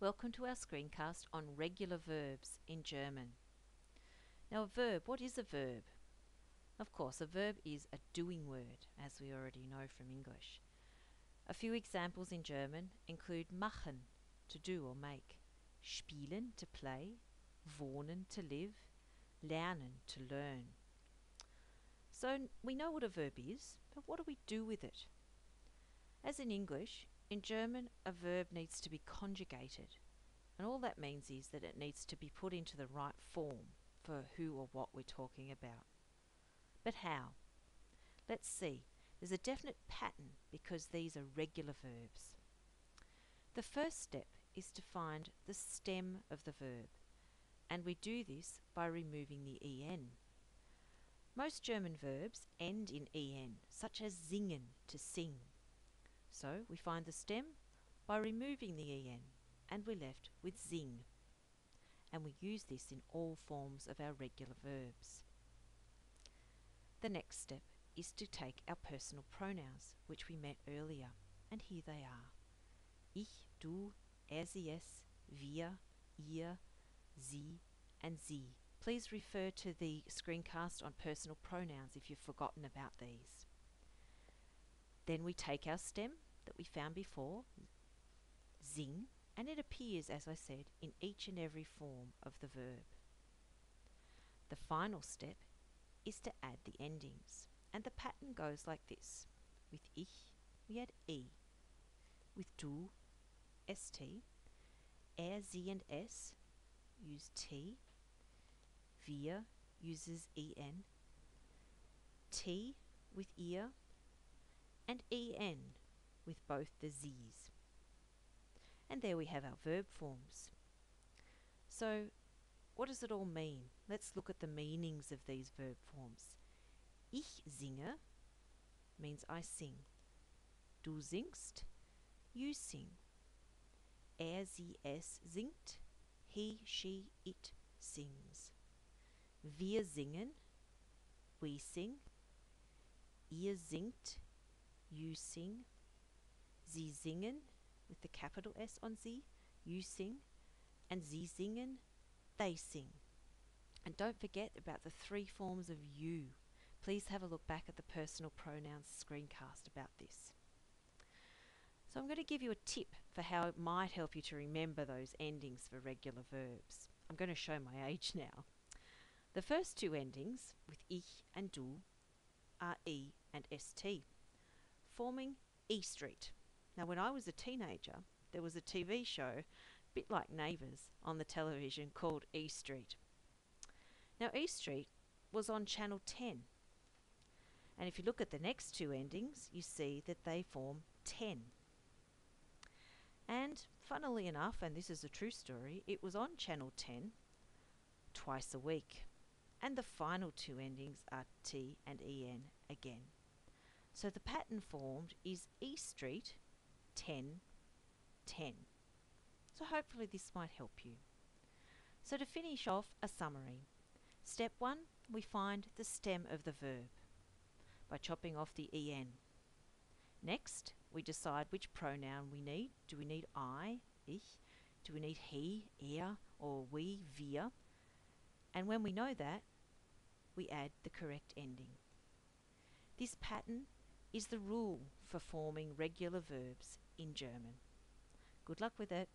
Welcome to our screencast on regular verbs in German. Now a verb, what is a verb? Of course, a verb is a doing word, as we already know from English. A few examples in German include machen, to do or make, spielen, to play, wohnen, to live, lernen, to learn. So we know what a verb is, but what do we do with it? As in English, in German a verb needs to be conjugated. And all that means is that it needs to be put into the right form for who or what we're talking about. But how? Let's see. There's a definite pattern because these are regular verbs. The first step is to find the stem of the verb, and we do this by removing the en. Most German verbs end in en, such as singen, to sing. So we find the stem by removing the en, and we're left with sing. And we use this in all forms of our regular verbs. The next step is to take our personal pronouns, which we met earlier, and here they are. Ich, du, er, sie, es, wir, ihr, sie, and sie. Please refer to the screencast on personal pronouns if you've forgotten about these. Then we take our stem that we found before, sing, and it appears, as I said, in each and every form of the verb. The final step is to add the endings, and the pattern goes like this. With ich, we add e. With du, st. Er, sie, and es use t. Wir uses en. T with ihr, and en with both the z's. And there we have our verb forms. So, what does it all mean? Let's look at the meanings of these verb forms. Ich singe means I sing. Du singst, you sing. Er, sie, es singt. He, she, it sings. Wir singen, we sing. Ihr singt, you sing. Sie singen, with the capital S on sie, you sing. And sie singen, they sing. And don't forget about the three forms of you. Please have a look back at the personal pronouns screencast about this. So I'm going to give you a tip for how it might help you to remember those endings for regular verbs. I'm going to show my age now. The first two endings, with ich and du, are e and st, forming E Street. Now when I was a teenager, there was a TV show, a bit like Neighbours, on the television called E Street. Now E Street was on Channel 10. And if you look at the next two endings, you see that they form 10. And funnily enough, and this is a true story, it was on Channel 10 twice a week. And the final two endings are T and EN again. So the pattern formed is E Street 10 10. So hopefully this might help you. So to finish off, a summary. Step 1, we find the stem of the verb by chopping off the en. Next, we decide which pronoun we need. Do we need I, ich? Do we need he, er, or we, wir? And when we know that, we add the correct ending. This pattern is the rule for forming regular verbs in German. Good luck with it.